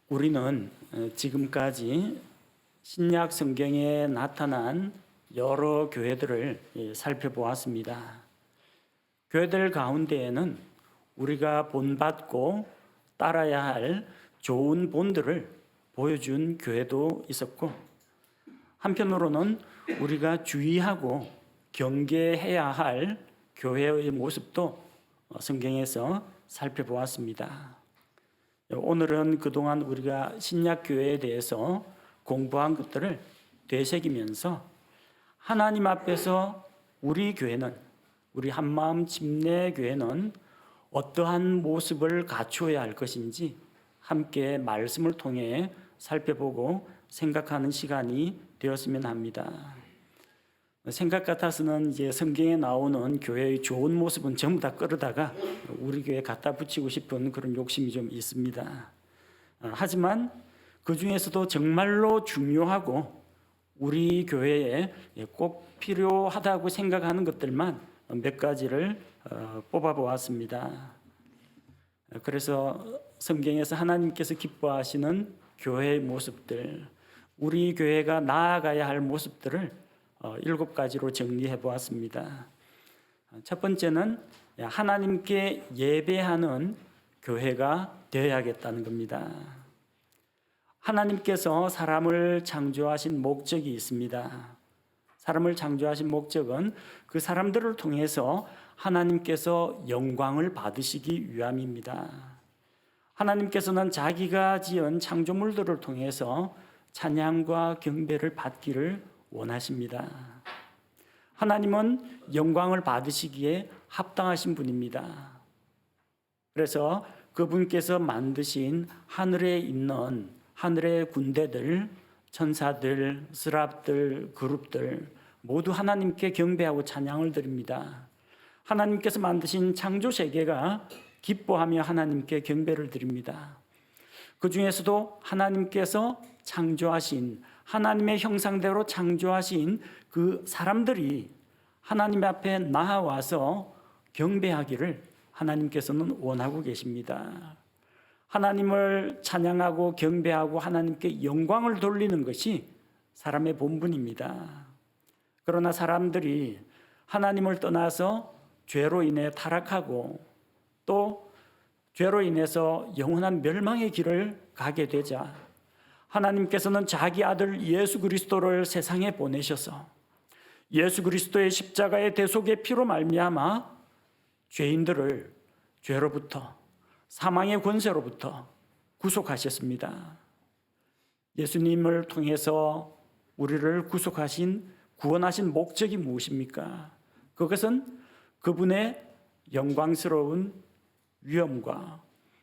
우리는 지금까지 신약 성경에 나타난 여러 교회들을 살펴보았습니다. 교회들 가운데에는 우리가 본받고 따라야 할 좋은 본들을 보여준 교회도 있었고, 한편으로는 우리가 주의하고 경계해야 할 교회의 모습도 성경에서 살펴보았습니다. 오늘은 그동안 우리가 신약교회에 대해서 공부한 것들을 되새기면서 하나님 앞에서 우리 교회는, 우리 한마음 침례교회는 어떠한 모습을 갖추어야 할 것인지 함께 말씀을 통해 살펴보고 생각하는 시간이 되었으면 합니다. 생각 같아서는 이제 성경에 나오는 교회의 좋은 모습은 전부 다 끌어다가 우리 교회에 갖다 붙이고 싶은 그런 욕심이 좀 있습니다. 하지만 그 중에서도 정말로 중요하고 우리 교회에 꼭 필요하다고 생각하는 것들만 몇 가지를 뽑아보았습니다. 그래서 성경에서 하나님께서 기뻐하시는 교회의 모습들, 우리 교회가 나아가야 할 모습들을 7가지로 정리해 보았습니다. 첫 번째는 하나님께 예배하는 교회가 되어야겠다는 겁니다. 하나님께서 사람을 창조하신 목적이 있습니다. 사람을 창조하신 목적은 그 사람들을 통해서 하나님께서 영광을 받으시기 위함입니다. 하나님께서는 자기가 지은 창조물들을 통해서 찬양과 경배를 받기를 원하십니다. 하나님은 영광을 받으시기에 합당하신 분입니다. 그래서 그분께서 만드신 하늘에 있는 하늘의 군대들, 천사들, 스랍들, 그룹들 모두 하나님께 경배하고 찬양을 드립니다. 하나님께서 만드신 창조 세계가 기뻐하며 하나님께 경배를 드립니다. 그 중에서도 하나님께서 창조하신, 하나님의 형상대로 창조하신 그 사람들이 하나님 앞에 나아와서 경배하기를 하나님께서는 원하고 계십니다. 하나님을 찬양하고 경배하고 하나님께 영광을 돌리는 것이 사람의 본분입니다. 그러나 사람들이 하나님을 떠나서 죄로 인해 타락하고 또 죄로 인해서 영원한 멸망의 길을 가게 되자 하나님께서는 자기 아들 예수 그리스도를 세상에 보내셔서 예수 그리스도의 십자가의 대속의 피로 말미암아 죄인들을 죄로부터, 사망의 권세로부터 구속하셨습니다. 예수님을 통해서 우리를 구원하신 목적이 무엇입니까? 그것은 그분의 영광스러운 위엄과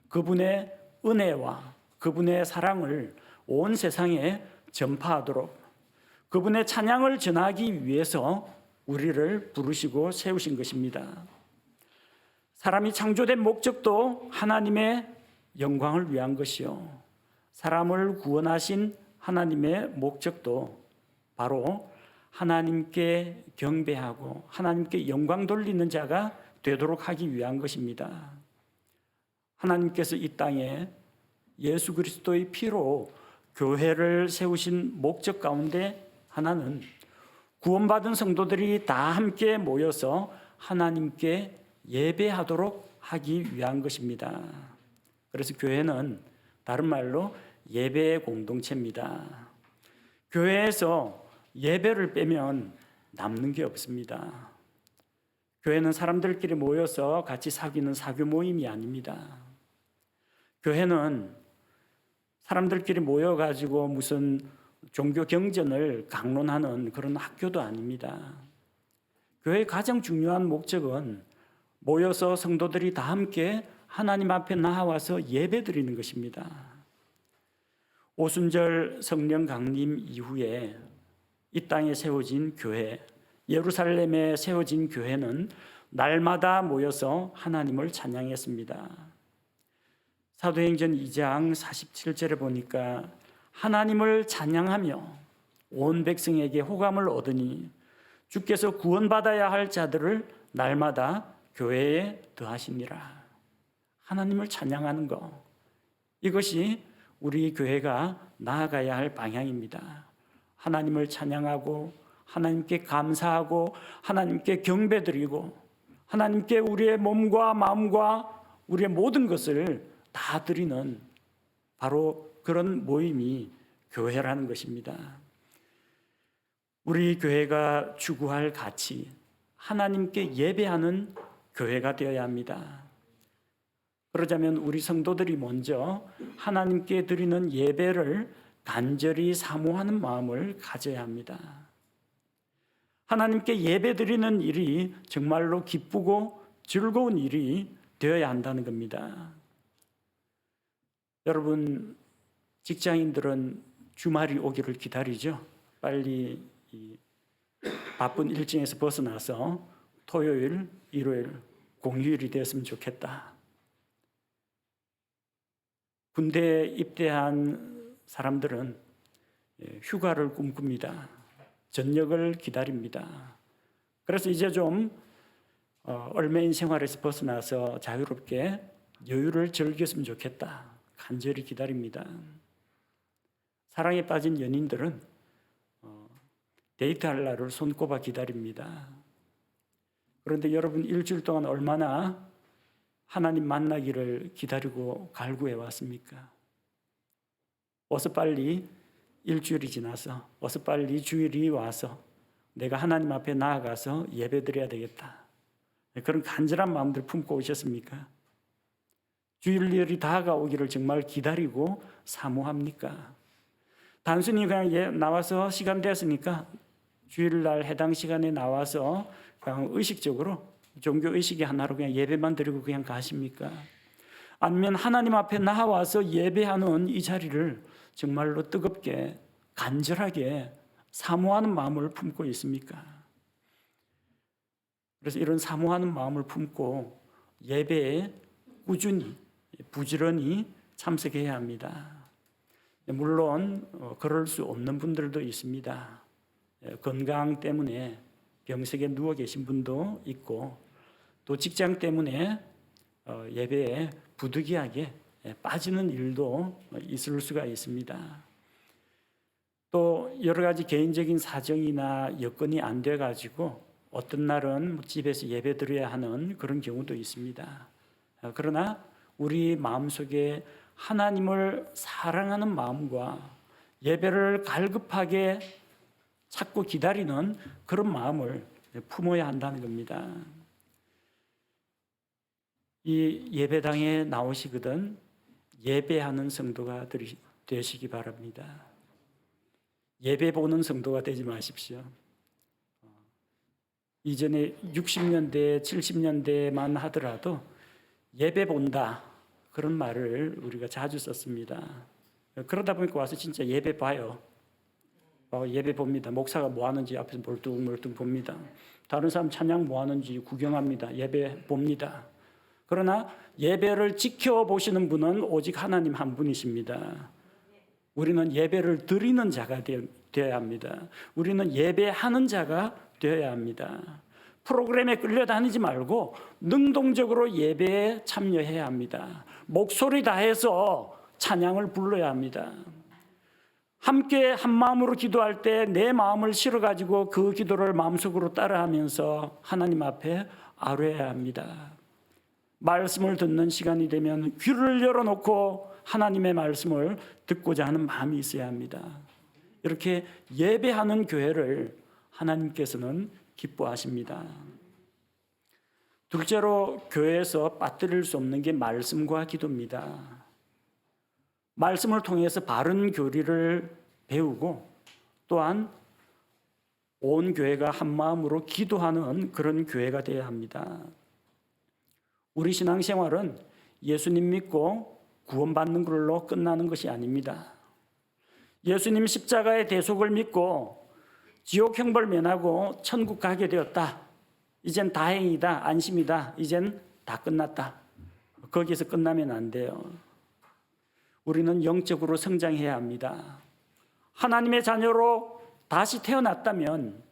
그분의 은혜와 그분의 사랑을 온 세상에 전파하도록 그분의 찬양을 전하기 위해서 우리를 부르시고 세우신 것입니다. 사람이 창조된 목적도 하나님의 영광을 위한 것이요, 사람을 구원하신 하나님의 목적도 바로 하나님께 경배하고 하나님께 영광 돌리는 자가 되도록 하기 위한 것입니다. 하나님께서 이 땅에 예수 그리스도의 피로 교회를 세우신 목적 가운데 하나는 구원받은 성도들이 다 함께 모여서 하나님께 예배하도록 하기 위한 것입니다. 그래서 교회는 다른 말로 예배의 공동체입니다. 교회에서 예배를 빼면 남는 게 없습니다. 교회는 사람들끼리 모여서 같이 사귀는 사교 모임이 아닙니다. 교회는 사람들끼리 모여가지고 무슨 종교 경전을 강론하는 그런 학교도 아닙니다. 교회의 가장 중요한 목적은 모여서 성도들이 다 함께 하나님 앞에 나와서 예배 드리는 것입니다. 오순절 성령 강림 이후에 이 땅에 세워진 교회, 예루살렘에 세워진 교회는 날마다 모여서 하나님을 찬양했습니다. 사도행전 2장 47절에 보니까 하나님을 찬양하며 온 백성에게 호감을 얻으니 주께서 구원받아야 할 자들을 날마다 교회에 더하시니라. 하나님을 찬양하는 거, 이것이 우리 교회가 나아가야 할 방향입니다. 하나님을 찬양하고 하나님께 감사하고 하나님께 경배드리고 하나님께 우리의 몸과 마음과 우리의 모든 것을 다 드리는 바로 그런 모임이 교회라는 것입니다. 우리 교회가 추구할 가치, 하나님께 예배하는 교회가 되어야 합니다. 그러자면 우리 성도들이 먼저 하나님께 드리는 예배를 간절히 사모하는 마음을 가져야 합니다. 하나님께 예배 드리는 일이 정말로 기쁘고 즐거운 일이 되어야 한다는 겁니다. 여러분, 직장인들은 주말이 오기를 기다리죠. 빨리 이 바쁜 일정에서 벗어나서 토요일, 일요일, 공휴일이 되었으면 좋겠다. 군대에 입대한 사람들은 휴가를 꿈꿉니다. 전역을 기다립니다. 그래서 이제 좀 얽매인 생활에서 벗어나서 자유롭게 여유를 즐겼으면 좋겠다. 간절히 기다립니다. 사랑에 빠진 연인들은 데이트할 날을 손꼽아 기다립니다. 그런데 여러분, 일주일 동안 얼마나 하나님 만나기를 기다리고 갈구해 왔습니까? 어서 빨리 일주일이 지나서, 어서 빨리 주일이 와서 내가 하나님 앞에 나아가서 예배드려야 되겠다. 그런 간절한 마음들 품고 오셨습니까? 주일날이 다가오기를 정말 기다리고 사모합니까? 단순히 그냥 나와서 시간 됐으니까 주일날 해당 시간에 나와서 그냥 의식적으로 종교 의식의 하나로 그냥 예배만 드리고 그냥 가십니까? 아니면 하나님 앞에 나와서 예배하는 이 자리를 정말로 뜨겁게 간절하게 사모하는 마음을 품고 있습니까? 그래서 이런 사모하는 마음을 품고 예배에 꾸준히 부지런히 참석해야 합니다. 물론 그럴 수 없는 분들도 있습니다. 건강 때문에 병석에 누워 계신 분도 있고 또 직장 때문에 예배에 부득이하게 빠지는 일도 있을 수가 있습니다. 또 여러 가지 개인적인 사정이나 여건이 안 돼가지고 어떤 날은 집에서 예배 드려야 하는 그런 경우도 있습니다. 그러나 우리 마음속에 하나님을 사랑하는 마음과 예배를 갈급하게 찾고 기다리는 그런 마음을 품어야 한다는 겁니다. 이 예배당에 나오시거든 예배하는 성도가 되시기 바랍니다. 예배 보는 성도가 되지 마십시오. 이전에 60년대, 70년대만 하더라도 예배 본다 그런 말을 우리가 자주 썼습니다. 그러다 보니까 와서 진짜 예배 봐요. 예배 봅니다. 목사가 뭐 하는지 앞에서 멀뚱멀뚱 봅니다. 다른 사람 찬양 뭐 하는지 구경합니다. 예배 봅니다. 그러나 예배를 지켜보시는 분은 오직 하나님 한 분이십니다. 우리는 예배를 드리는 자가 되어야 합니다. 우리는 예배하는 자가 되어야 합니다. 프로그램에 끌려다니지 말고 능동적으로 예배에 참여해야 합니다. 목소리 다해서 찬양을 불러야 합니다. 함께 한 마음으로 기도할 때 내 마음을 실어가지고 그 기도를 마음속으로 따라하면서 하나님 앞에 아뢰어야 합니다. 말씀을 듣는 시간이 되면 귀를 열어놓고 하나님의 말씀을 듣고자 하는 마음이 있어야 합니다. 이렇게 예배하는 교회를 하나님께서는 기뻐하십니다. 둘째로 교회에서 빠뜨릴 수 없는 게 말씀과 기도입니다. 말씀을 통해서 바른 교리를 배우고 또한 온 교회가 한 마음으로 기도하는 그런 교회가 되어야 합니다. 우리 신앙생활은 예수님 믿고 구원받는 걸로 끝나는 것이 아닙니다. 예수님 십자가의 대속을 믿고 지옥 형벌 면하고 천국 가게 되었다. 이젠 다행이다, 안심이다, 이젠 다 끝났다. 거기서 끝나면 안 돼요. 우리는 영적으로 성장해야 합니다. 하나님의 자녀로 다시 태어났다면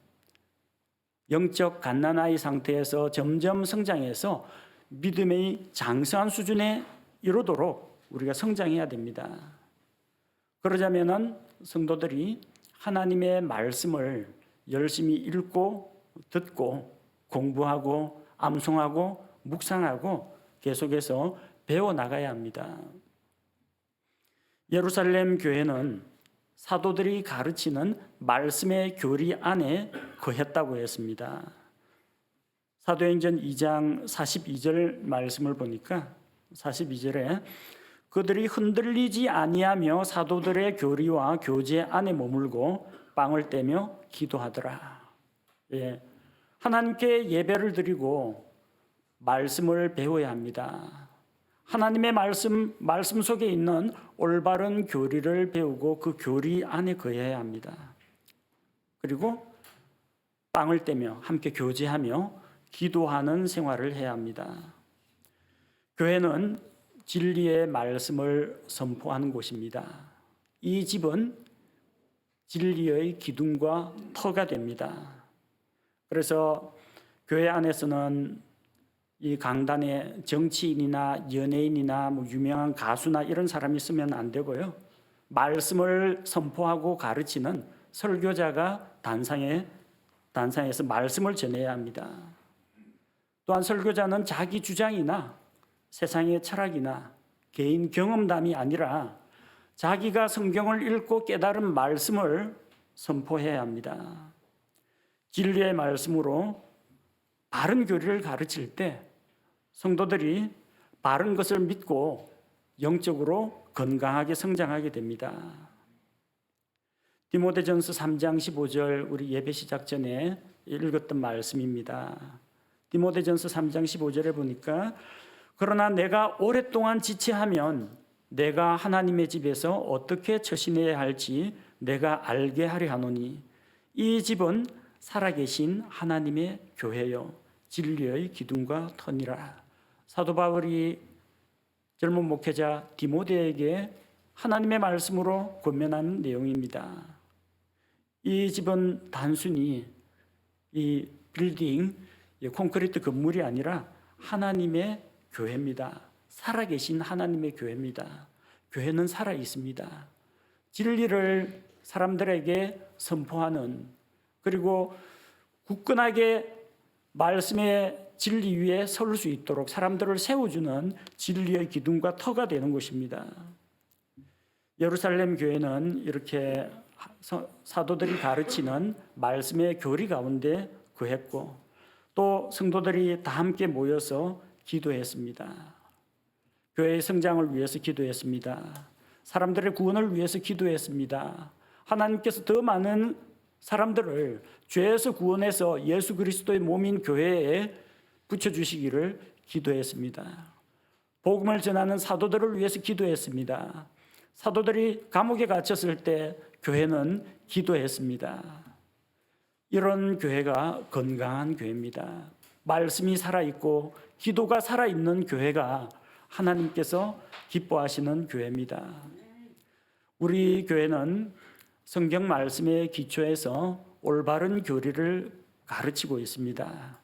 영적 갓난아이 상태에서 점점 성장해서 믿음의 장성한 수준에 이르도록 우리가 성장해야 됩니다. 그러자면은 성도들이 하나님의 말씀을 열심히 읽고 듣고 공부하고 암송하고 묵상하고 계속해서 배워 나가야 합니다. 예루살렘 교회는 사도들이 가르치는 말씀의 교리 안에 거했다고 했습니다. 사도행전 2장 42절 말씀을 보니까 42절에 그들이 흔들리지 아니하며 사도들의 교리와 교제 안에 머물고 빵을 떼며 기도하더라. 예, 하나님께 예배를 드리고 말씀을 배워야 합니다. 하나님의 말씀 속에 있는 올바른 교리를 배우고 그 교리 안에 거해야 합니다. 그리고 빵을 떼며 함께 교제하며 기도하는 생활을 해야 합니다. 교회는 진리의 말씀을 선포하는 곳입니다. 이 집은 진리의 기둥과 터가 됩니다. 그래서 교회 안에서는 이 강단에 정치인이나 연예인이나 유명한 가수나 이런 사람이 있으면 안 되고요. 말씀을 선포하고 가르치는 설교자가 단상에서 말씀을 전해야 합니다. 또한 설교자는 자기 주장이나 세상의 철학이나 개인 경험담이 아니라 자기가 성경을 읽고 깨달은 말씀을 선포해야 합니다. 진리의 말씀으로 바른 교리를 가르칠 때 성도들이 바른 것을 믿고 영적으로 건강하게 성장하게 됩니다. 디모데전서 3장 15절 우리 예배 시작 전에 읽었던 말씀입니다. 디모데전서 3장 15절에 보니까 그러나 내가 오랫동안 지체하면 내가 하나님의 집에서 어떻게 처신해야 할지 내가 알게 하려 하노니 이 집은 살아계신 하나님의 교회요 진리의 기둥과 터니라. 사도 바울이 젊은 목회자 디모데에게 하나님의 말씀으로 권면하는 내용입니다. 이 집은 단순히 이 빌딩, 콘크리트 건물이 아니라 하나님의 교회입니다. 살아계신 하나님의 교회입니다. 교회는 살아 있습니다. 진리를 사람들에게 선포하는 그리고 굳건하게 말씀의 진리 위에 설 수 있도록 사람들을 세워주는 진리의 기둥과 터가 되는 것입니다. 예루살렘 교회는 이렇게 사도들이 가르치는 말씀의 교리 가운데 거했고 또 성도들이 다 함께 모여서 기도했습니다. 교회의 성장을 위해서 기도했습니다. 사람들의 구원을 위해서 기도했습니다. 하나님께서 더 많은 사람들을 죄에서 구원해서 예수 그리스도의 몸인 교회에 붙여주시기를 기도했습니다. 복음을 전하는 사도들을 위해서 기도했습니다. 사도들이 감옥에 갇혔을 때 교회는 기도했습니다. 이런 교회가 건강한 교회입니다. 말씀이 살아있고 기도가 살아있는 교회가 하나님께서 기뻐하시는 교회입니다. 우리 교회는 성경 말씀의 기초에서 올바른 교리를 가르치고 있습니다.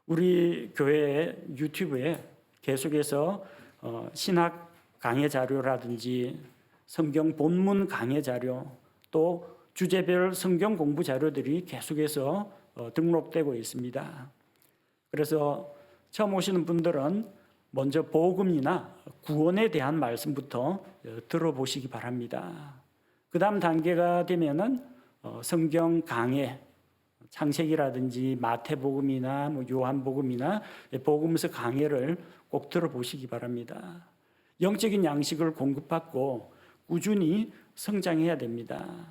우리 교회 유튜브에 계속해서 신학 강해 자료라든지 성경 본문 강해 자료 또 주제별 성경 공부 자료들이 계속해서 등록되고 있습니다. 그래서 처음 오시는 분들은 먼저 복음이나 구원에 대한 말씀부터 들어보시기 바랍니다. 그 다음 단계가 되면은 성경 강해, 창세기라든지 마태복음이나 요한복음이나 복음서 강해를 꼭 들어보시기 바랍니다. 영적인 양식을 공급받고 꾸준히 성장해야 됩니다.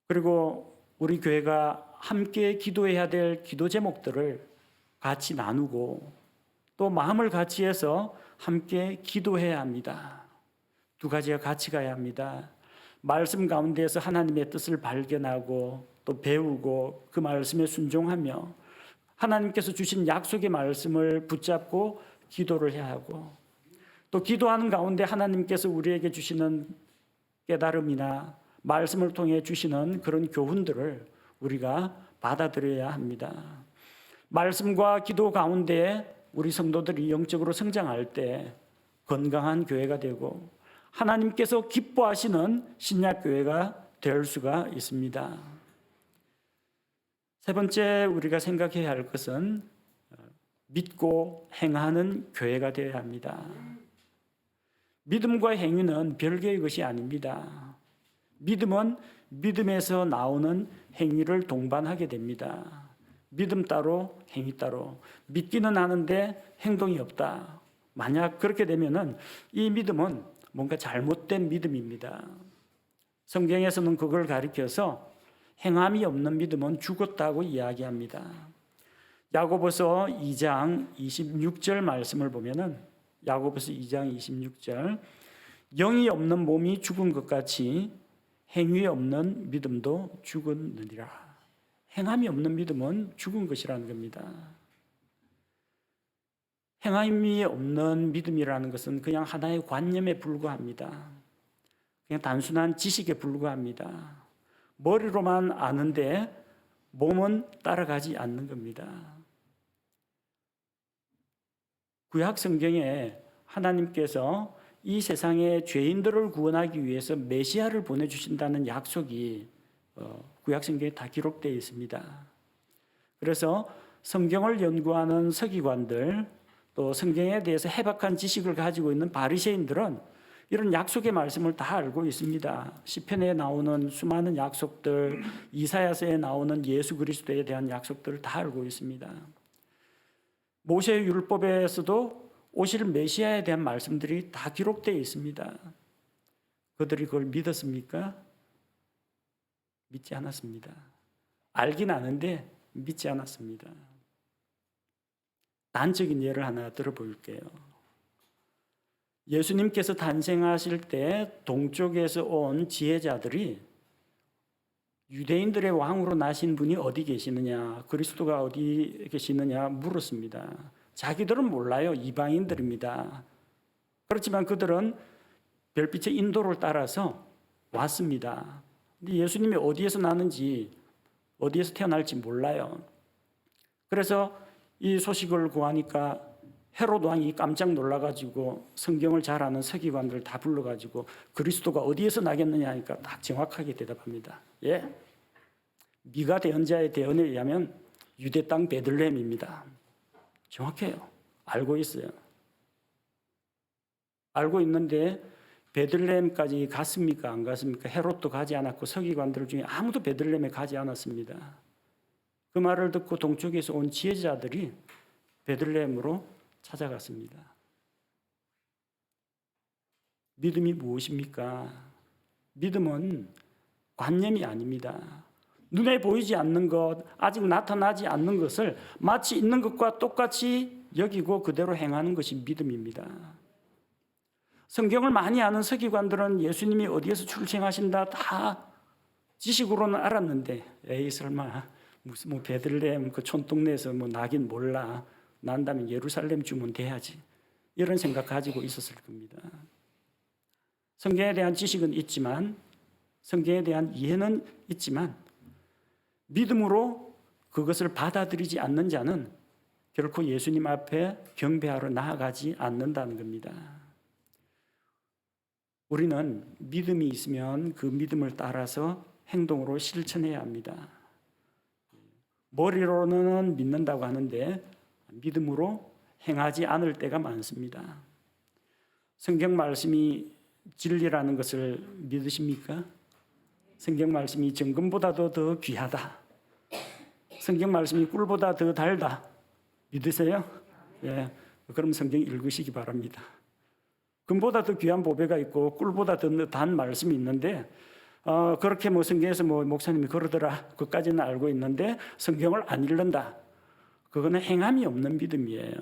그리고 우리 교회가 함께 기도해야 될 기도 제목들을 같이 나누고 또 마음을 같이 해서 함께 기도해야 합니다. 두 가지가 같이 가야 합니다. 말씀 가운데에서 하나님의 뜻을 발견하고 또 배우고 그 말씀에 순종하며 하나님께서 주신 약속의 말씀을 붙잡고 기도를 해야 하고 또 기도하는 가운데 하나님께서 우리에게 주시는 깨달음이나 말씀을 통해 주시는 그런 교훈들을 우리가 받아들여야 합니다. 말씀과 기도 가운데 우리 성도들이 영적으로 성장할 때 건강한 교회가 되고 하나님께서 기뻐하시는 신약 교회가 될 수가 있습니다. 세 번째 우리가 생각해야 할 것은 믿고 행하는 교회가 되어야 합니다. 믿음과 행위는 별개의 것이 아닙니다. 믿음은 믿음에서 나오는 행위를 동반하게 됩니다. 믿음 따로 행위 따로. 믿기는 하는데 행동이 없다. 만약 그렇게 되면은 이 믿음은 뭔가 잘못된 믿음입니다. 성경에서는 그걸 가리켜서 행함이 없는 믿음은 죽었다고 이야기합니다. 야고보서 2장 26절 말씀을 보면은 야고보서 2장 26절 영이 없는 몸이 죽은 것 같이 행위 없는 믿음도 죽었느니라. 행함이 없는 믿음은 죽은 것이라는 겁니다. 행함이 없는 믿음이라는 것은 그냥 하나의 관념에 불과합니다. 그냥 단순한 지식에 불과합니다. 머리로만 아는데 몸은 따라가지 않는 겁니다. 구약 성경에 하나님께서 이 세상의 죄인들을 구원하기 위해서 메시아를 보내주신다는 약속이 구약 성경에 다 기록되어 있습니다. 그래서 성경을 연구하는 서기관들 또 성경에 대해서 해박한 지식을 가지고 있는 바리새인들은 이런 약속의 말씀을 다 알고 있습니다. 시편에 나오는 수많은 약속들, 이사야서에 나오는 예수 그리스도에 대한 약속들을 다 알고 있습니다. 모세의 율법에서도 오실 메시아에 대한 말씀들이 다 기록되어 있습니다. 그들이 그걸 믿었습니까? 믿지 않았습니다. 알긴 아는데 믿지 않았습니다. 단적인 예를 하나 들어볼게요. 예수님께서 탄생하실 때 동쪽에서 온 지혜자들이 유대인들의 왕으로 나신 분이 어디 계시느냐, 그리스도가 어디 계시느냐 물었습니다. 자기들은 몰라요. 이방인들입니다. 그렇지만 그들은 별빛의 인도를 따라서 왔습니다. 근데 예수님이 어디에서 나는지, 어디에서 태어날지 몰라요. 그래서 이 소식을 구하니까 헤롯 왕이 깜짝 놀라가지고 성경을 잘 아는 서기관들 다 불러가지고 그리스도가 어디에서 나겠느냐 하니까 딱 정확하게 대답합니다. 예, 미가 대언자의 대언에 의하면 유대 땅 베들레헴입니다. 정확해요. 알고 있어요. 알고 있는데 베들레헴까지 갔습니까? 안 갔습니까? 헤롯도 가지 않았고 서기관들 중에 아무도 베들레헴에 가지 않았습니다. 그 말을 듣고 동쪽에서 온 지혜자들이 베들레헴으로 찾아갔습니다. 믿음이 무엇입니까? 믿음은 관념이 아닙니다. 눈에 보이지 않는 것, 아직 나타나지 않는 것을 마치 있는 것과 똑같이 여기고 그대로 행하는 것이 믿음입니다. 성경을 많이 아는 서기관들은 예수님이 어디에서 출생하신다 다 지식으로는 알았는데 에이 설마 무슨 뭐 베들레헴 그 촌동네에서 뭐 나긴 몰라. 난다면 예루살렘 주면 돼야지. 이런 생각 가지고 있었을 겁니다. 성경에 대한 지식은 있지만 성경에 대한 이해는 있지만 믿음으로 그것을 받아들이지 않는 자는 결코 예수님 앞에 경배하러 나아가지 않는다는 겁니다. 우리는 믿음이 있으면 그 믿음을 따라서 행동으로 실천해야 합니다. 머리로는 믿는다고 하는데 믿음으로 행하지 않을 때가 많습니다. 성경 말씀이 진리라는 것을 믿으십니까? 성경 말씀이 정금보다도 더 귀하다. 성경 말씀이 꿀보다 더 달다. 믿으세요? 예, 그럼 성경 읽으시기 바랍니다. 금보다 더 귀한 보배가 있고 꿀보다 더 단 말씀이 있는데 그렇게 뭐 성경에서 뭐 목사님이 그러더라. 그까지는 알고 있는데 성경을 안 읽는다. 그거는 행함이 없는 믿음이에요.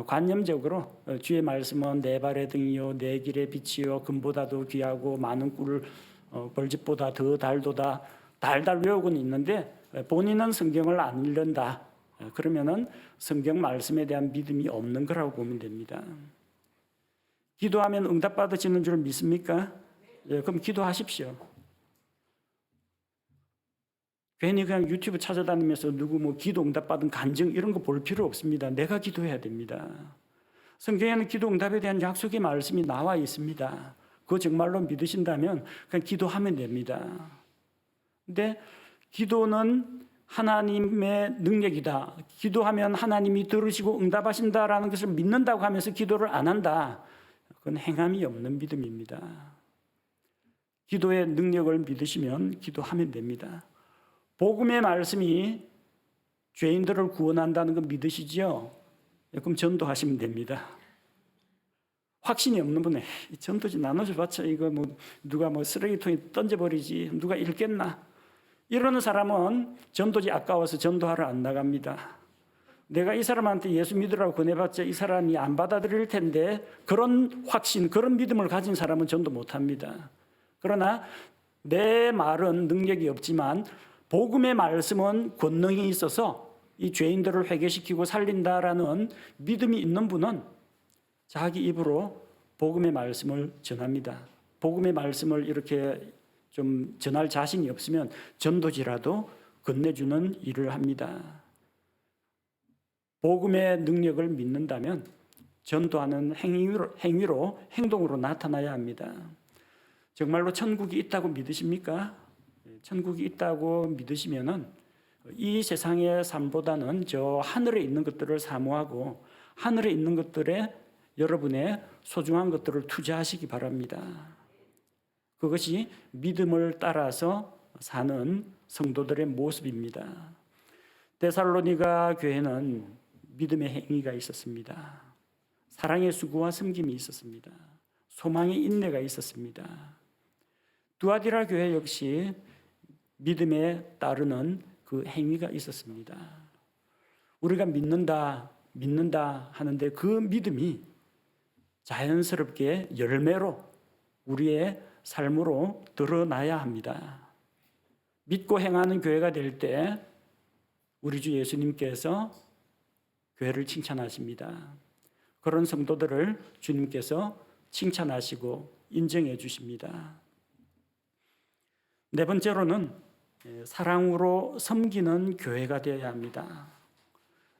관념적으로 주의 말씀은 내 발의 등이요 내 길의 빛이요 금보다도 귀하고 많은 꿀 벌집보다 더 달도다. 달달 외우고는 있는데 본인은 성경을 안 읽는다. 그러면은 성경 말씀에 대한 믿음이 없는 거라고 보면 됩니다. 기도하면 응답받으시는 줄 믿습니까? 예, 그럼 기도하십시오. 괜히 그냥 유튜브 찾아다니면서 누구 뭐 기도 응답받은 간증 이런 거 볼 필요 없습니다. 내가 기도해야 됩니다. 성경에는 기도 응답에 대한 약속의 말씀이 나와 있습니다. 그거 정말로 믿으신다면 그냥 기도하면 됩니다. 근데 기도는 하나님의 능력이다. 기도하면 하나님이 들으시고 응답하신다라는 것을 믿는다고 하면서 기도를 안 한다. 그건 행함이 없는 믿음입니다. 기도의 능력을 믿으시면 기도하면 됩니다. 복음의 말씀이 죄인들을 구원한다는 거 믿으시죠? 그럼 전도하시면 됩니다. 확신이 없는 분은 전도지 나눠줘봤자 이거 뭐 누가 뭐 쓰레기통에 던져버리지 누가 읽겠나? 이러는 사람은 전도지 아까워서 전도하러 안 나갑니다. 내가 이 사람한테 예수 믿으라고 권해봤자 이 사람이 안 받아들일 텐데 그런 확신, 그런 믿음을 가진 사람은 전도 못합니다. 그러나 내 말은 능력이 없지만 복음의 말씀은 권능이 있어서 이 죄인들을 회개시키고 살린다라는 믿음이 있는 분은 자기 입으로 복음의 말씀을 전합니다. 복음의 말씀을 이렇게 좀 전할 자신이 없으면 전도지라도 건네주는 일을 합니다. 복음의 능력을 믿는다면 전도하는 행위로 행동으로 나타나야 합니다. 정말로 천국이 있다고 믿으십니까? 천국이 있다고 믿으시면은 이 세상의 삶보다는 저 하늘에 있는 것들을 사모하고 하늘에 있는 것들에 여러분의 소중한 것들을 투자하시기 바랍니다. 그것이 믿음을 따라서 사는 성도들의 모습입니다. 데살로니가 교회는 믿음의 행위가 있었습니다. 사랑의 수고와 섬김이 있었습니다. 소망의 인내가 있었습니다. 두아디라 교회 역시 믿음에 따르는 그 행위가 있었습니다. 우리가 믿는다 하는데 그 믿음이 자연스럽게 열매로 우리의 삶으로 드러나야 합니다. 믿고 행하는 교회가 될 때 우리 주 예수님께서 교회를 칭찬하십니다. 그런 성도들을 주님께서 칭찬하시고 인정해 주십니다. 네 번째로는 사랑으로 섬기는 교회가 되어야 합니다.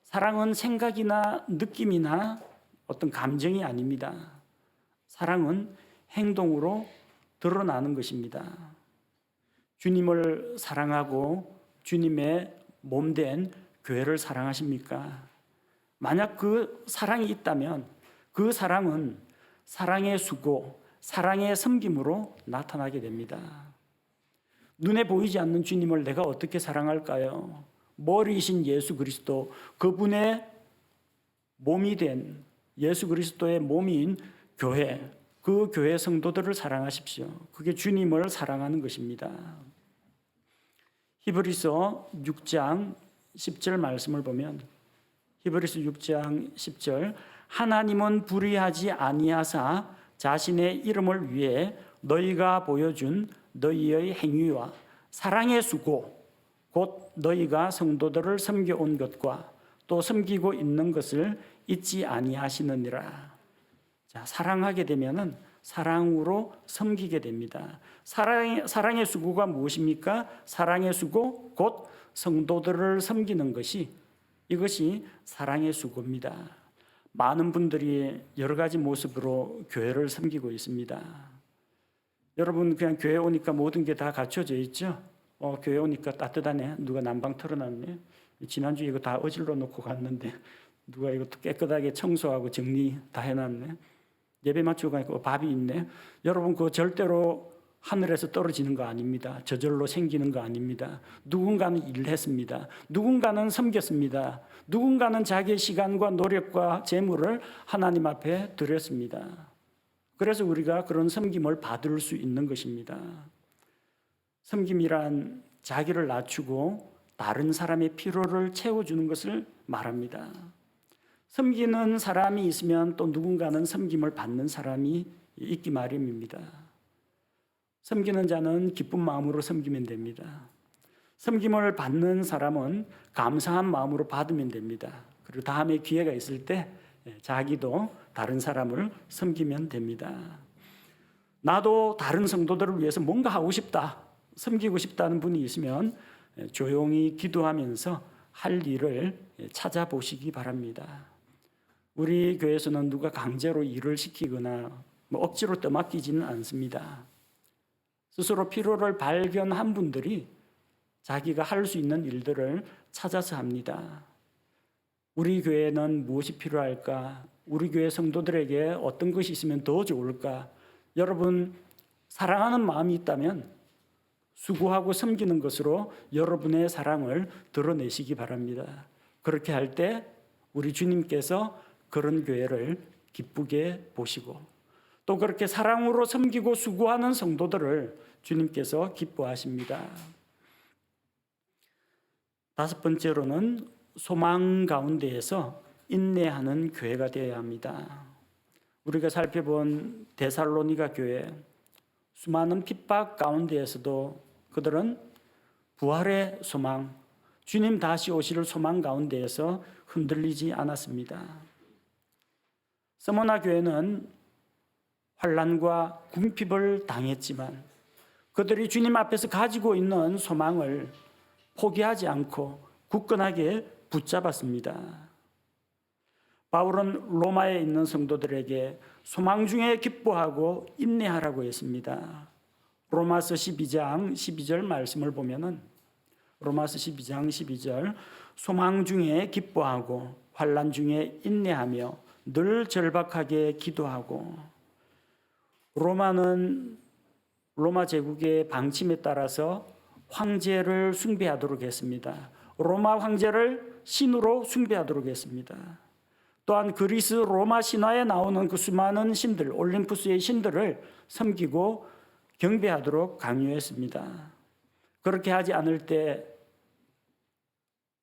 사랑은 생각이나 느낌이나 어떤 감정이 아닙니다. 사랑은 행동으로 드러나는 것입니다. 주님을 사랑하고 주님의 몸된 교회를 사랑하십니까? 만약 그 사랑이 있다면 그 사랑은 사랑의 수고, 사랑의 섬김으로 나타나게 됩니다. 눈에 보이지 않는 주님을 내가 어떻게 사랑할까요? 머리이신 예수 그리스도, 그분의 몸이 된 예수 그리스도의 몸인 교회, 그 교회 성도들을 사랑하십시오. 그게 주님을 사랑하는 것입니다. 히브리서 6장 10절 말씀을 보면 히브리서 6장 10절 하나님은 불의하지 아니하사 자신의 이름을 위해 너희가 보여준 너희의 행위와 사랑의 수고 곧 너희가 성도들을 섬겨온 것과 또 섬기고 있는 것을 잊지 아니하시느니라. 자, 사랑하게 되면은 사랑으로 섬기게 됩니다. 사랑의 수고가 무엇입니까? 사랑의 수고 곧 성도들을 섬기는 것이 이것이 사랑의 수고입니다. 많은 분들이 여러 가지 모습으로 교회를 섬기고 있습니다. 여러분 그냥 교회 오니까 모든 게 다 갖춰져 있죠? 교회 오니까 따뜻하네. 누가 난방 털어놨네. 지난주에 이거 다 어질러 놓고 갔는데 누가 이것도 깨끗하게 청소하고 정리 다 해놨네. 예배 마치고 가니까 밥이 있네. 여러분 그거 절대로 하늘에서 떨어지는 거 아닙니다. 저절로 생기는 거 아닙니다. 누군가는 일했습니다. 누군가는 섬겼습니다. 누군가는 자기의 시간과 노력과 재물을 하나님 앞에 드렸습니다. 그래서 우리가 그런 섬김을 받을 수 있는 것입니다. 섬김이란 자기를 낮추고 다른 사람의 필요를 채워주는 것을 말합니다. 섬기는 사람이 있으면 또 누군가는 섬김을 받는 사람이 있기 마련입니다. 섬기는 자는 기쁜 마음으로 섬기면 됩니다. 섬김을 받는 사람은 감사한 마음으로 받으면 됩니다. 그리고 다음에 기회가 있을 때 자기도 다른 사람을 섬기면 됩니다. 나도 다른 성도들을 위해서 뭔가 하고 싶다, 섬기고 싶다는 분이 있으면 조용히 기도하면서 할 일을 찾아보시기 바랍니다. 우리 교회에서는 누가 강제로 일을 시키거나 억지로 떠맡기지는 않습니다. 스스로 필요를 발견한 분들이 자기가 할 수 있는 일들을 찾아서 합니다. 우리 교회는 무엇이 필요할까? 우리 교회 성도들에게 어떤 것이 있으면 더 좋을까? 여러분, 사랑하는 마음이 있다면 수고하고 섬기는 것으로 여러분의 사랑을 드러내시기 바랍니다. 그렇게 할 때 우리 주님께서 그런 교회를 기쁘게 보시고 또 그렇게 사랑으로 섬기고 수고하는 성도들을 주님께서 기뻐하십니다. 다섯 번째로는 소망 가운데에서 인내하는 교회가 되어야 합니다. 우리가 살펴본 데살로니가 교회, 수많은 핍박 가운데에서도 그들은 부활의 소망, 주님 다시 오실 소망 가운데에서 흔들리지 않았습니다. 서머나 교회는 환난과 궁핍을 당했지만 그들이 주님 앞에서 가지고 있는 소망을 포기하지 않고 굳건하게 붙잡았습니다. 바울은 로마에 있는 성도들에게 소망 중에 기뻐하고 인내하라고 했습니다. 로마서 12장 12절 말씀을 보면은 로마서 12장 12절 소망 중에 기뻐하고 환난 중에 인내하며 늘 절박하게 기도하고. 로마는 로마 제국의 방침에 따라서 황제를 숭배하도록 했습니다. 로마 황제를 신으로 숭배하도록 했습니다. 또한 그리스 로마 신화에 나오는 그 수많은 신들, 올림푸스의 신들을 섬기고 경배하도록 강요했습니다. 그렇게 하지 않을 때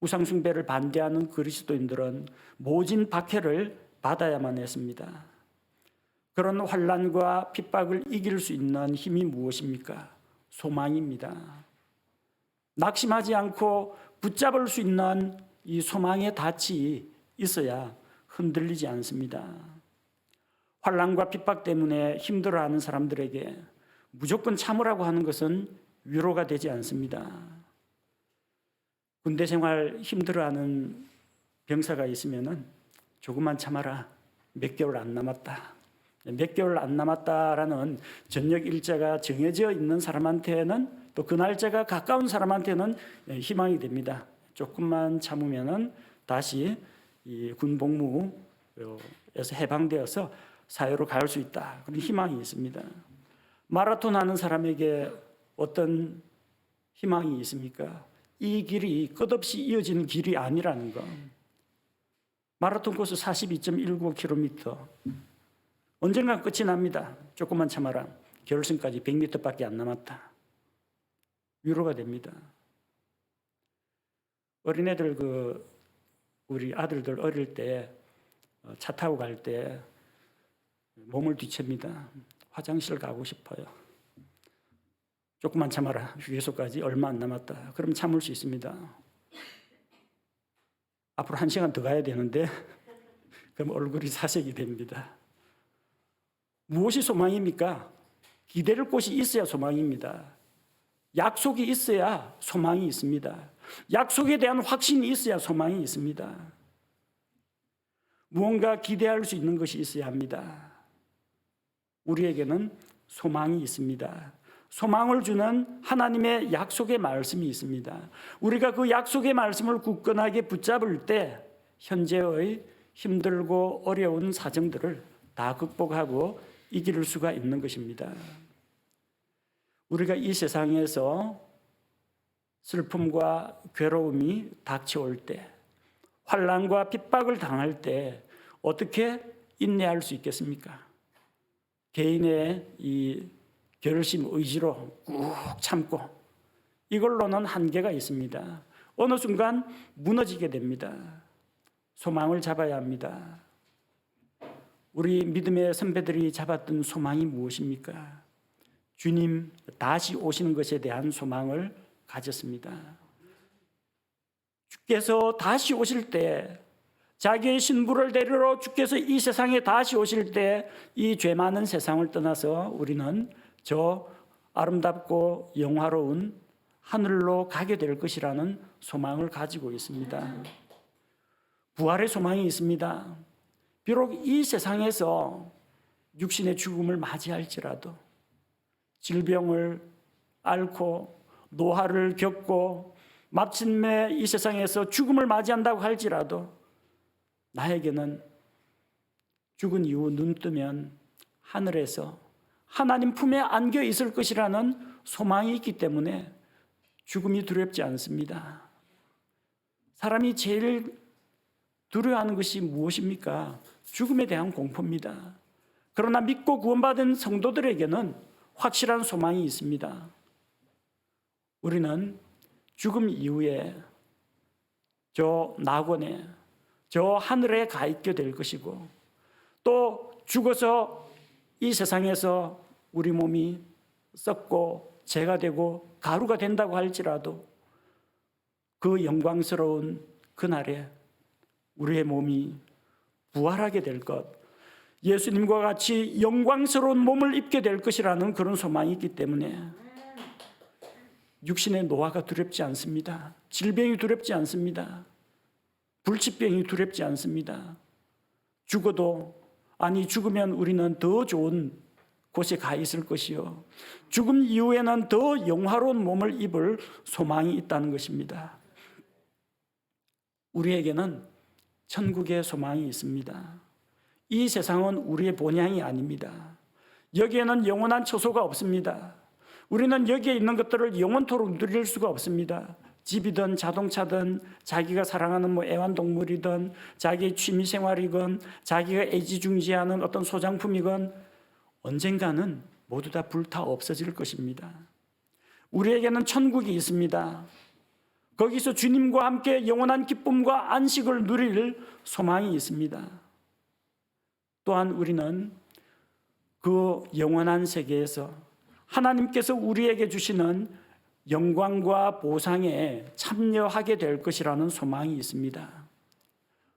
우상 숭배를 반대하는 그리스도인들은 모진 박해를 받아야만 했습니다. 그런 환난과 핍박을 이길 수 있는 힘이 무엇입니까? 소망입니다. 낙심하지 않고 붙잡을 수 있는 이 소망의 닻이 있어야 흔들리지 않습니다. 환난과 핍박 때문에 힘들어하는 사람들에게 무조건 참으라고 하는 것은 위로가 되지 않습니다. 군대 생활 힘들어하는 병사가 있으면은 조금만 참아라. 몇 개월 안 남았다. 몇 개월 안 남았다라는 전역 일자가 정해져 있는 사람한테는 또 그 날짜가 가까운 사람한테는 희망이 됩니다. 조금만 참으면은 다시 이 군복무에서 해방되어서 사회로 갈 수 있다. 그런 희망이 있습니다. 마라톤 하는 사람에게 어떤 희망이 있습니까? 이 길이 끝없이 이어지는 길이 아니라는 거. 마라톤 코스 42.19km. 언젠가 끝이 납니다. 조금만 참아라. 결승까지 100m밖에 안 남았다. 위로가 됩니다. 어린애들 우리 아들들 어릴 때 차 타고 갈 때 몸을 뒤챕니다. 화장실 가고 싶어요. 조금만 참아라. 휴게소까지 얼마 안 남았다. 그럼 참을 수 있습니다. 앞으로 1시간 더 가야 되는데 그럼 얼굴이 사색이 됩니다. 무엇이 소망입니까? 기댈 곳이 있어야 소망입니다. 약속이 있어야 소망이 있습니다. 약속에 대한 확신이 있어야 소망이 있습니다. 무언가 기대할 수 있는 것이 있어야 합니다. 우리에게는 소망이 있습니다. 소망을 주는 하나님의 약속의 말씀이 있습니다. 우리가 그 약속의 말씀을 굳건하게 붙잡을 때 현재의 힘들고 어려운 사정들을 다 극복하고 이길 수가 있는 것입니다. 우리가 이 세상에서 슬픔과 괴로움이 닥쳐올 때, 환난과 핍박을 당할 때 어떻게 인내할 수 있겠습니까? 개인의 이 결심, 의지로 꾹 참고 이걸로는 한계가 있습니다. 어느 순간 무너지게 됩니다. 소망을 잡아야 합니다. 우리 믿음의 선배들이 잡았던 소망이 무엇입니까? 주님 다시 오시는 것에 대한 소망을 가졌습니다. 주께서 다시 오실 때, 자기의 신부를 데리러 주께서 이 세상에 다시 오실 때 이 죄 많은 세상을 떠나서 우리는 저 아름답고 영화로운 하늘로 가게 될 것이라는 소망을 가지고 있습니다. 부활의 소망이 있습니다. 비록 이 세상에서 육신의 죽음을 맞이할지라도 질병을 앓고 노화를 겪고 마침내 이 세상에서 죽음을 맞이한다고 할지라도 나에게는 죽은 이후 눈 뜨면 하늘에서 하나님 품에 안겨 있을 것이라는 소망이 있기 때문에 죽음이 두렵지 않습니다. 사람이 제일 두려워하는 것이 무엇입니까? 죽음에 대한 공포입니다. 그러나 믿고 구원받은 성도들에게는 확실한 소망이 있습니다. 우리는 죽음 이후에 저 낙원에, 저 하늘에 가 있게 될 것이고, 또 죽어서 이 세상에서 우리 몸이 썩고 재가 되고 가루가 된다고 할지라도 그 영광스러운 그날에 우리의 몸이 부활하게 될 것, 예수님과 같이 영광스러운 몸을 입게 될 것이라는 그런 소망이 있기 때문에 육신의 노화가 두렵지 않습니다. 질병이 두렵지 않습니다. 불치병이 두렵지 않습니다. 죽으면 우리는 더 좋은 곳에 가 있을 것이요, 죽음 이후에는 더 영화로운 몸을 입을 소망이 있다는 것입니다. 우리에게는 천국의 소망이 있습니다. 이 세상은 우리의 본향이 아닙니다. 여기에는 영원한 처소가 없습니다. 우리는 여기에 있는 것들을 영원토록 누릴 수가 없습니다. 집이든 자동차든 자기가 사랑하는 애완동물이든 자기의 취미생활이건 자기가 애지중지하는 어떤 소장품이건 언젠가는 모두 다 불타 없어질 것입니다. 우리에게는 천국이 있습니다. 거기서 주님과 함께 영원한 기쁨과 안식을 누릴 소망이 있습니다. 또한 우리는 그 영원한 세계에서 하나님께서 우리에게 주시는 영광과 보상에 참여하게 될 것이라는 소망이 있습니다.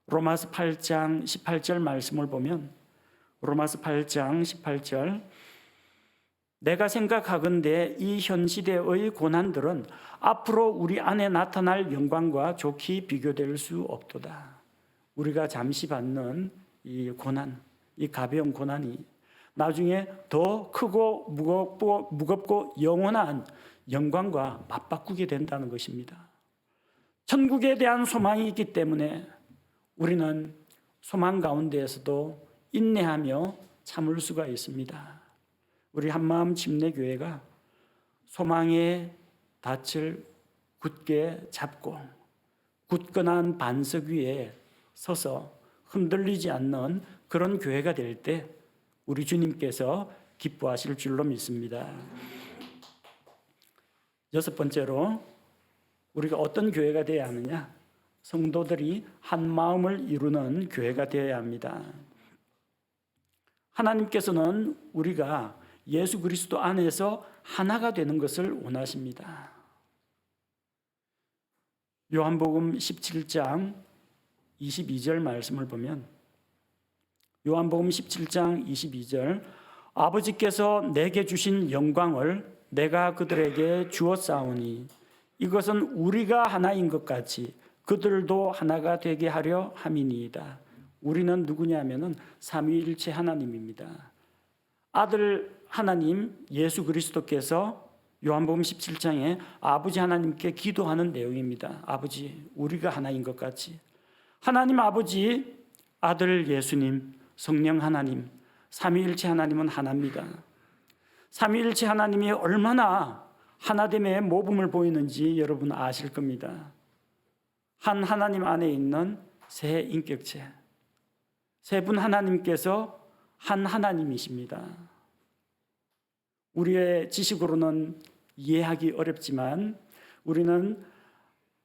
로마서 8장 18절 말씀을 보면, 로마서 8장 18절, 내가 생각하건대 이 현 시대의 고난들은 앞으로 우리 안에 나타날 영광과 좋게 비교될 수 없도다. 우리가 잠시 받는 이 고난, 이 가벼운 고난이 나중에 더 크고 무겁고 영원한 영광과 맞바꾸게 된다는 것입니다. 천국에 대한 소망이 있기 때문에 우리는 소망 가운데에서도 인내하며 참을 수가 있습니다. 우리 한마음 침례교회가 소망의 닻을 굳게 잡고 굳건한 반석 위에 서서 흔들리지 않는 그런 교회가 될 때 우리 주님께서 기뻐하실 줄로 믿습니다. 여섯 번째로 우리가 어떤 교회가 되어야 하느냐? 성도들이 한 마음을 이루는 교회가 되어야 합니다. 하나님께서는 우리가 예수 그리스도 안에서 하나가 되는 것을 원하십니다. 요한복음 17장 22절 말씀을 보면, 요한복음 17장 22절, 아버지께서 내게 주신 영광을 내가 그들에게 주었사오니 이것은 우리가 하나인 것 같이 그들도 하나가 되게 하려 함이니이다. 우리는 누구냐면은 삼위일체 하나님입니다. 아들 하나님 예수 그리스도께서 요한복음 17장에 아버지 하나님께 기도하는 내용입니다. 아버지, 우리가 하나인 것 같이. 하나님 아버지, 아들 예수님, 성령 하나님, 삼위일체 하나님은 하나입니다. 삼위일체 하나님이 얼마나 하나됨의 모범을 보이는지 여러분 아실 겁니다. 한 하나님 안에 있는 세 인격체, 세 분 하나님께서 한 하나님이십니다. 우리의 지식으로는 이해하기 어렵지만 우리는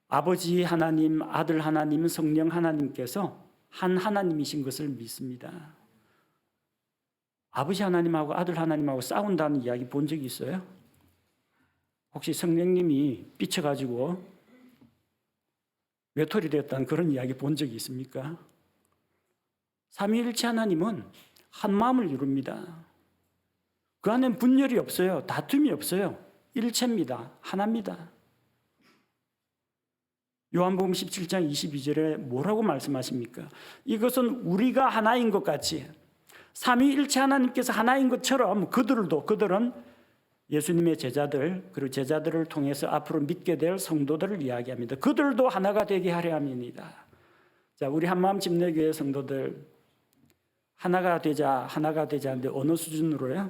아버지 하나님, 아들 하나님, 성령 하나님께서 한 하나님이신 것을 믿습니다. 아버지 하나님하고 아들 하나님하고 싸운다는 이야기 본 적이 있어요? 혹시 성령님이 삐쳐가지고 외톨이 됐다는 그런 이야기 본 적이 있습니까? 삼위일체 하나님은 한 마음을 이룹니다. 그 안엔 분열이 없어요. 다툼이 없어요. 일체입니다. 하나입니다. 요한복음 17장 22절에 뭐라고 말씀하십니까? 이것은 우리가 하나인 것 같이 삼위일체 하나님께서 하나인 것처럼 그들은 예수님의 제자들 그리고 제자들을 통해서 앞으로 믿게 될 성도들을 이야기합니다. 그들도 하나가 되게 하려 함이니이다. 자, 우리 한마음 집내교회 성도들 하나가 되자 하는데 어느 수준으로요?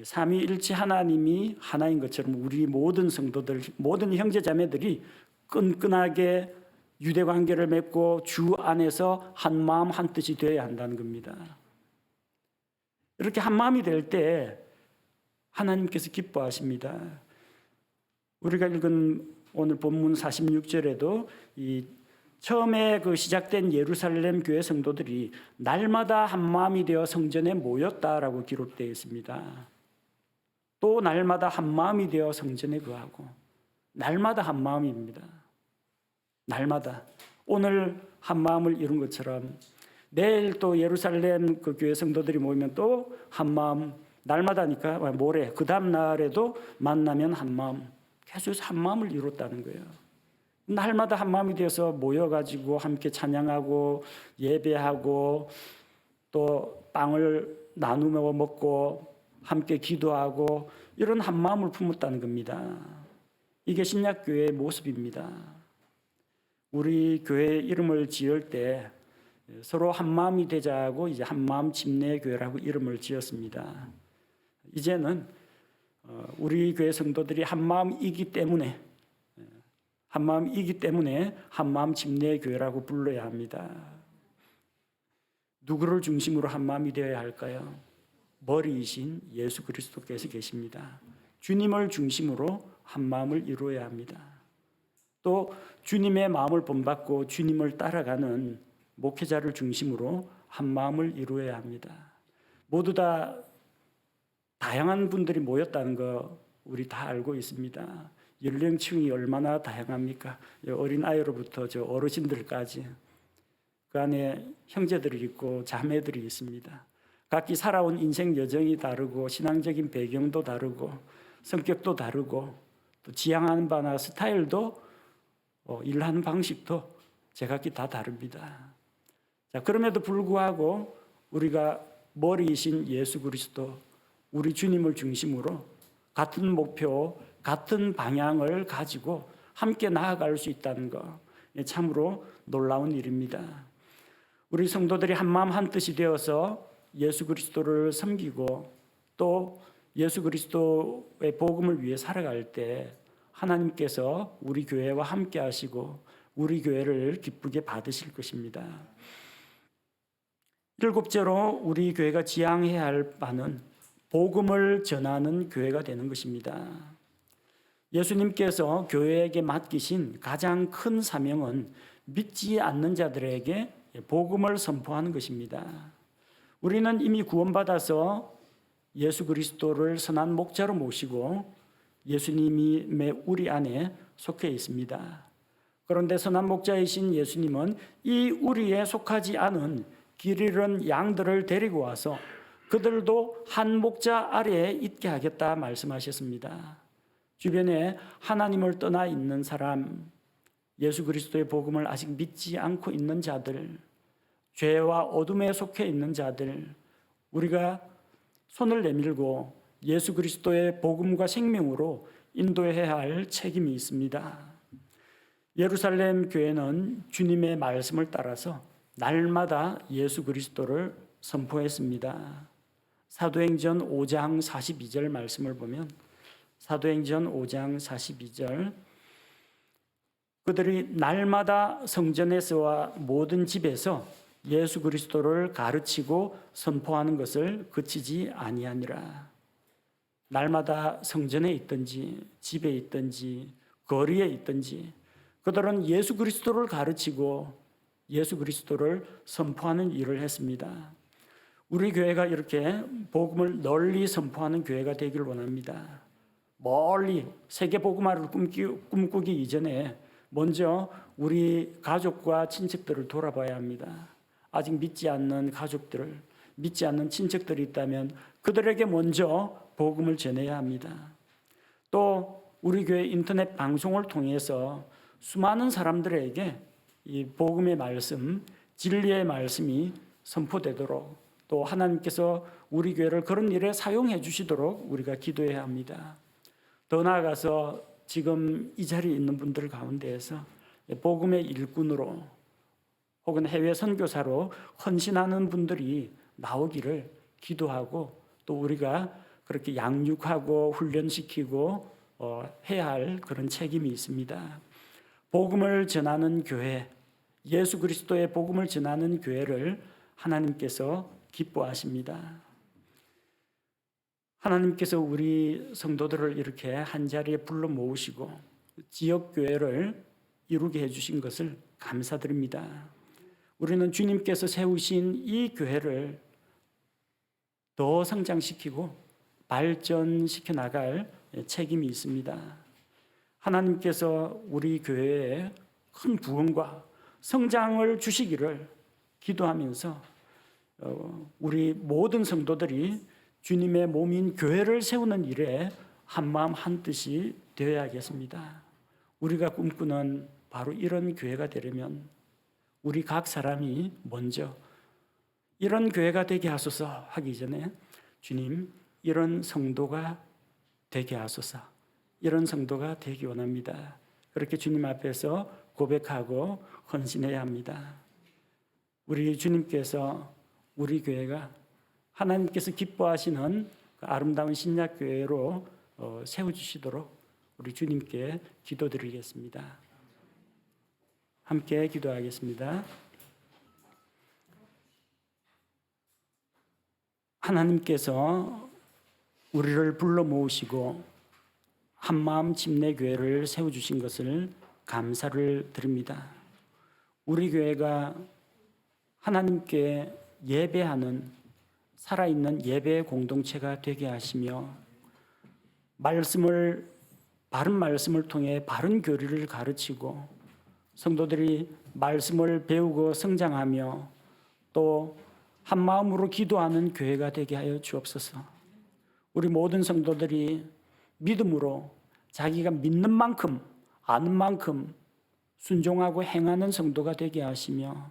삼위일체 하나님이 하나인 것처럼 우리 모든 성도들, 모든 형제자매들이 끈끈하게 유대관계를 맺고 주 안에서 한 마음 한 뜻이 되어야 한다는 겁니다. 이렇게 한 마음이 될 때 하나님께서 기뻐하십니다. 우리가 읽은 오늘 본문 46절에도 이 처음에 그 시작된 예루살렘 교회 성도들이 날마다 한 마음이 되어 성전에 모였다라고 기록되어 있습니다. 또 날마다 한 마음이 되어 성전에 거하고 날마다 한 마음입니다. 날마다 오늘 한 마음을 이룬 것처럼 내일 또 예루살렘 그 교회 성도들이 모이면 또 한 마음 날마다니까 모레 그 다음 날에도 만나면 한 마음 계속 한 마음을 이뤘다는 거예요. 날마다 한 마음이 되어서 모여가지고 함께 찬양하고 예배하고 또 빵을 나누며 먹고 함께 기도하고 이런 한 마음을 품었다는 겁니다. 이게 신약교회의 모습입니다. 우리 교회 이름을 지을 때 서로 한 마음이 되자고 이제 한 마음 집내교회라고 이름을 지었습니다. 이제는 우리 교회 성도들이 한 마음이기 때문에 한 마음 집내교회라고 불러야 합니다. 누구를 중심으로 한 마음이 되어야 할까요? 머리이신 예수 그리스도께서 계십니다. 주님을 중심으로 한 마음을 이루어야 합니다. 또 주님의 마음을 본받고 주님을 따라가는 목회자를 중심으로 한 마음을 이루어야 합니다. 모두 다 다양한 분들이 모였다는 거 우리 다 알고 있습니다. 연령층이 얼마나 다양합니까? 어린아이로부터 저 어르신들까지 그 안에 형제들이 있고 자매들이 있습니다. 각기 살아온 인생 여정이 다르고 신앙적인 배경도 다르고 성격도 다르고 또 지향하는 바나 스타일도 일하는 방식도 제각기 다 다릅니다. 자, 그럼에도 불구하고 우리가 머리이신 예수 그리스도 우리 주님을 중심으로 같은 목표, 같은 방향을 가지고 함께 나아갈 수 있다는 것 참으로 놀라운 일입니다. 우리 성도들이 한 마음 한 뜻이 되어서 예수 그리스도를 섬기고 또 예수 그리스도의 복음을 위해 살아갈 때 하나님께서 우리 교회와 함께 하시고 우리 교회를 기쁘게 받으실 것입니다. 일곱째로 우리 교회가 지향해야 할 바는 복음을 전하는 교회가 되는 것입니다. 예수님께서 교회에게 맡기신 가장 큰 사명은 믿지 않는 자들에게 복음을 선포하는 것입니다. 우리는 이미 구원받아서 예수 그리스도를 선한 목자로 모시고 예수님이 우리 안에 속해 있습니다. 그런데 선한 목자이신 예수님은 이 우리에 속하지 않은 길 잃은 양들을 데리고 와서 그들도 한 목자 아래에 있게 하겠다 말씀하셨습니다. 주변에 하나님을 떠나 있는 사람, 예수 그리스도의 복음을 아직 믿지 않고 있는 자들, 죄와 어둠에 속해 있는 자들, 우리가 손을 내밀고 예수 그리스도의 복음과 생명으로 인도해야 할 책임이 있습니다. 예루살렘 교회는 주님의 말씀을 따라서 날마다 예수 그리스도를 선포했습니다. 사도행전 5장 42절 말씀을 보면 사도행전 5장 42절 그들이 날마다 성전에서와 모든 집에서 예수 그리스도를 가르치고 선포하는 것을 그치지 아니하니라. 날마다 성전에 있든지 집에 있든지 거리에 있든지 그들은 예수 그리스도를 가르치고 예수 그리스도를 선포하는 일을 했습니다. 우리 교회가 이렇게 복음을 널리 선포하는 교회가 되기를 원합니다. 멀리 세계 복음화를 꿈꾸기 이전에 먼저 우리 가족과 친척들을 돌아봐야 합니다. 아직 믿지 않는 가족들, 믿지 않는 친척들이 있다면 그들에게 먼저 복음을 전해야 합니다. 또 우리 교회 인터넷 방송을 통해서 수많은 사람들에게 이 복음의 말씀, 진리의 말씀이 선포되도록 또 하나님께서 우리 교회를 그런 일에 사용해 주시도록 우리가 기도해야 합니다. 더 나아가서 지금 이 자리에 있는 분들 가운데에서 복음의 일꾼으로 혹은 해외 선교사로 헌신하는 분들이 나오기를 기도하고 또 우리가 그렇게 양육하고 훈련시키고 해야 할 그런 책임이 있습니다. 복음을 전하는 교회, 예수 그리스도의 복음을 전하는 교회를 하나님께서 기뻐하십니다. 하나님께서 우리 성도들을 이렇게 한자리에 불러 모으시고 지역 교회를 이루게 해주신 것을 감사드립니다. 우리는 주님께서 세우신 이 교회를 더 성장시키고 발전시켜 나갈 책임이 있습니다. 하나님께서 우리 교회에 큰 부흥과 성장을 주시기를 기도하면서 우리 모든 성도들이 주님의 몸인 교회를 세우는 일에 한마음 한뜻이 되어야겠습니다. 우리가 꿈꾸는 바로 이런 교회가 되려면 우리 각 사람이 먼저 이런 교회가 되게 하소서 하기 전에 주님, 이런 성도가 되게 하소서, 이런 성도가 되기 원합니다. 그렇게 주님 앞에서 고백하고 헌신해야 합니다. 우리 주님께서 우리 교회가 하나님께서 기뻐하시는 그 아름다운 신약교회로 세워주시도록 우리 주님께 기도드리겠습니다. 함께 기도하겠습니다. 하나님께서 우리를 불러 모으시고 한마음 침례교회를 세워주신 것을 감사를 드립니다. 우리 교회가 하나님께 예배하는 살아있는 예배 공동체가 되게 하시며 바른 말씀을 통해 바른 교리를 가르치고 성도들이 말씀을 배우고 성장하며 또 한마음으로 기도하는 교회가 되게 하여 주옵소서. 우리 모든 성도들이 믿음으로 자기가 믿는 만큼 아는 만큼 순종하고 행하는 성도가 되게 하시며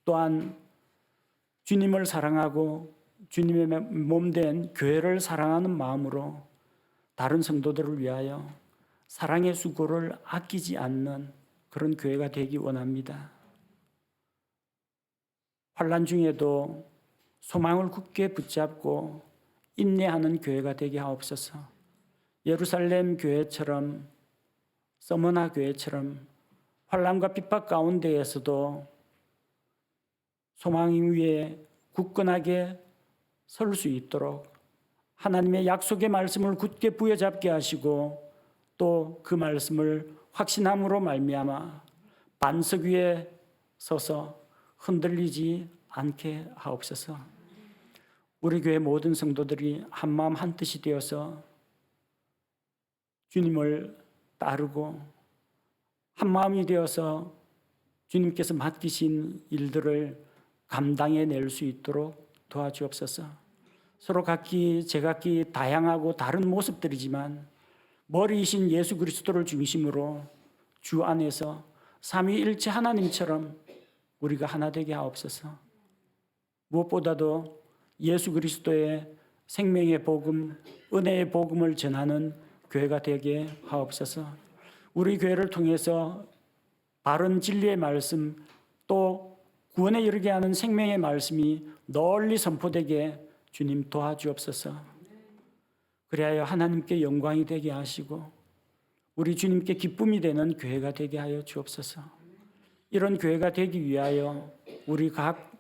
또한 주님을 사랑하고 주님의 몸된 교회를 사랑하는 마음으로 다른 성도들을 위하여 사랑의 수고를 아끼지 않는 그런 교회가 되기 원합니다. 환난 중에도 소망을 굳게 붙잡고 인내하는 교회가 되게 하옵소서. 예루살렘 교회처럼 서머나 교회처럼 환난과 핍박 가운데에서도 소망 위에 굳건하게 설 수 있도록 하나님의 약속의 말씀을 굳게 부여잡게 하시고 또 그 말씀을 확신함으로 말미암아 반석 위에 서서 흔들리지 않게 하옵소서. 우리 교회 모든 성도들이 한마음 한뜻이 되어서 주님을 따르고 한마음이 되어서 주님께서 맡기신 일들을 감당해낼 수 있도록 도와주옵소서. 서로 각기 제각기 다양하고 다른 모습들이지만 머리이신 예수 그리스도를 중심으로 주 안에서 삼위일체 하나님처럼 우리가 하나 되게 하옵소서. 무엇보다도 예수 그리스도의 생명의 복음, 은혜의 복음을 전하는 교회가 되게 하옵소서. 우리 교회를 통해서 바른 진리의 말씀 또 구원에 이르게 하는 생명의 말씀이 널리 선포되게 주님 도와주옵소서. 그리하여 하나님께 영광이 되게 하시고 우리 주님께 기쁨이 되는 교회가 되게 하여 주옵소서. 이런 교회가 되기 위하여 우리 각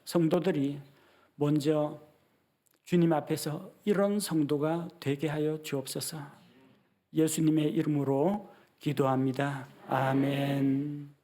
성도들이 먼저 주님 앞에서 이런 성도가 되게 하여 주옵소서. 예수님의 이름으로 기도합니다. 아멘.